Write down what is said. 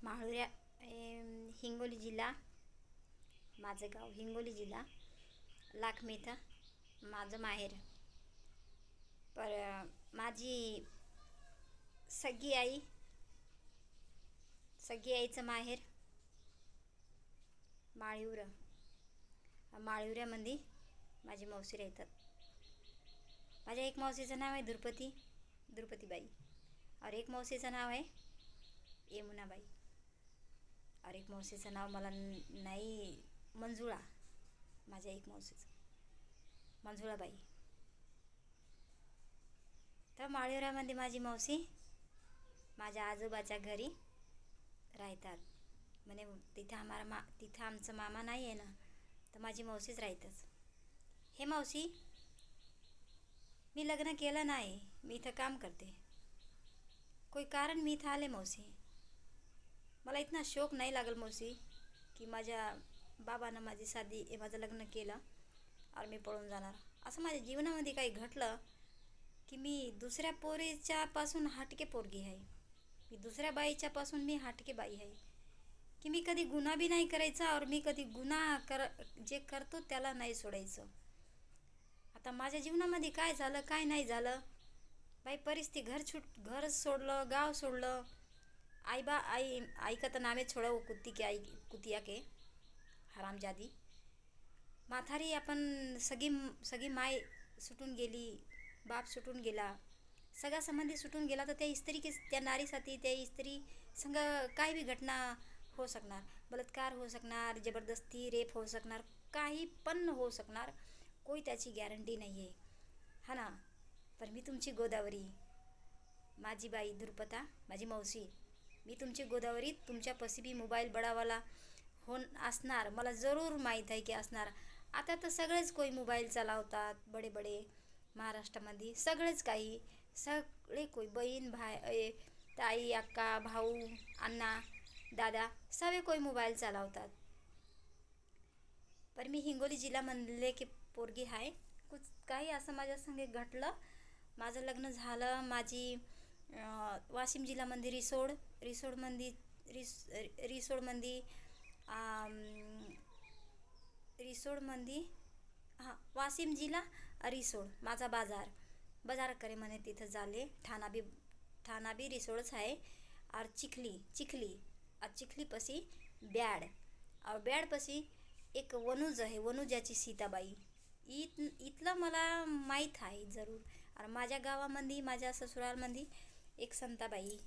माहुऱ्या हिंगोली जिल्हा, माझं गाव हिंगोली जिल्हा, लाखमेथा माझं माहेर. पर माझी सगळी आईचं माहेर माळीवऱ्यामध्ये माझी मावशी राहतात. माझ्या एक मावशीचं नाव आहे द्रुपतीबाई, और एक मावशीचं नाव आहे यमुनाबाई, और एक मावशीचं नाव मला नाही मंजुळा. माझ्या एक मावशीचं मंजुळाबाई. तर माळीवऱ्यामध्ये माझी मावशी माझ्या आजोबाच्या घरी राहतात. म्हणे तिथं आमचं मामा नाही आहे ना, तर माझी मावशीच राहतच. हे मावशी, मी लग्न केलं नाही, मी इथं काम करते. कोई कारण मी इथं आले मावशी. मला इतना शौक नाही लागल मावशी की माझ्या बाबानं माझं लग्न केलं और मी पळून जाणार. असं माझ्या जीवनामध्ये काही घडलं की मी दुसऱ्या पोरीच्या पासून हटके पोरगी आहे. मी दुसऱ्या बाईच्या पासून मी हटके बाई आहे. की मी कधी गुन्हा बी नाही करायचा, और मी कधी जे करतो त्याला नाही सोडायचं. आता माझ्या जीवनामध्ये काय झालं काय नाही झालं बाई, परिस्थिती घर सोडलं, गाव सोडलं. आई का तर नामे छोड़ा वो कुतिया के हरामजादी. माथारी आपण सगळी माय सुटून गेली, बाप सुटून गेला, सगळा संबंधी सुटून गेला, तर त्या नारीसाठी त्या स्त्री संग काय बी घटना हो सकणार. बलात्कार हो सकणार, जबरदस्ती रेप हो सकणार, काही पण हो सकणार. कोई त्याची गॅरंटी नाही आहे, हा ना. पण मी तुमची गोदावरी, माझी बाई द्रुपदा, माझी मावशी, मी तुमची गोदावरी. तुमच्यापाशी बी मोबाईल बडावाला असणार, मला जरूर माहीत आहे की असणार. आता तर सगळेच कोई मोबाईल चालवतात, बडे महाराष्ट्रामध्ये सगळे कोई बहीण भाई, ताई, अक्का, भाऊ, अण्णा, दादा, सगळे कोई मोबाईल चालवतात. पर मी हिंगोली जिल्ह्यामधले की पोरगी आहे. काही असं माझ्या संगे घडलं. माझं लग्न झालं. माझी वाशिम जिल्ह्यामध्ये वाशिम जिल्हा रिसोड. माझा बाजार करे म्हणे तिथं झाले. ठाणा बी रिसोडच आहे. और चिखली पशी ब्याड, और ब्याड पशी एक वनुज आहे, वनुजाची सीताबाई. इथलं मला माहीत आहे जरूर. और माझ्या गावामध्ये, माझ्या ससुरालमध्ये एक संताबाई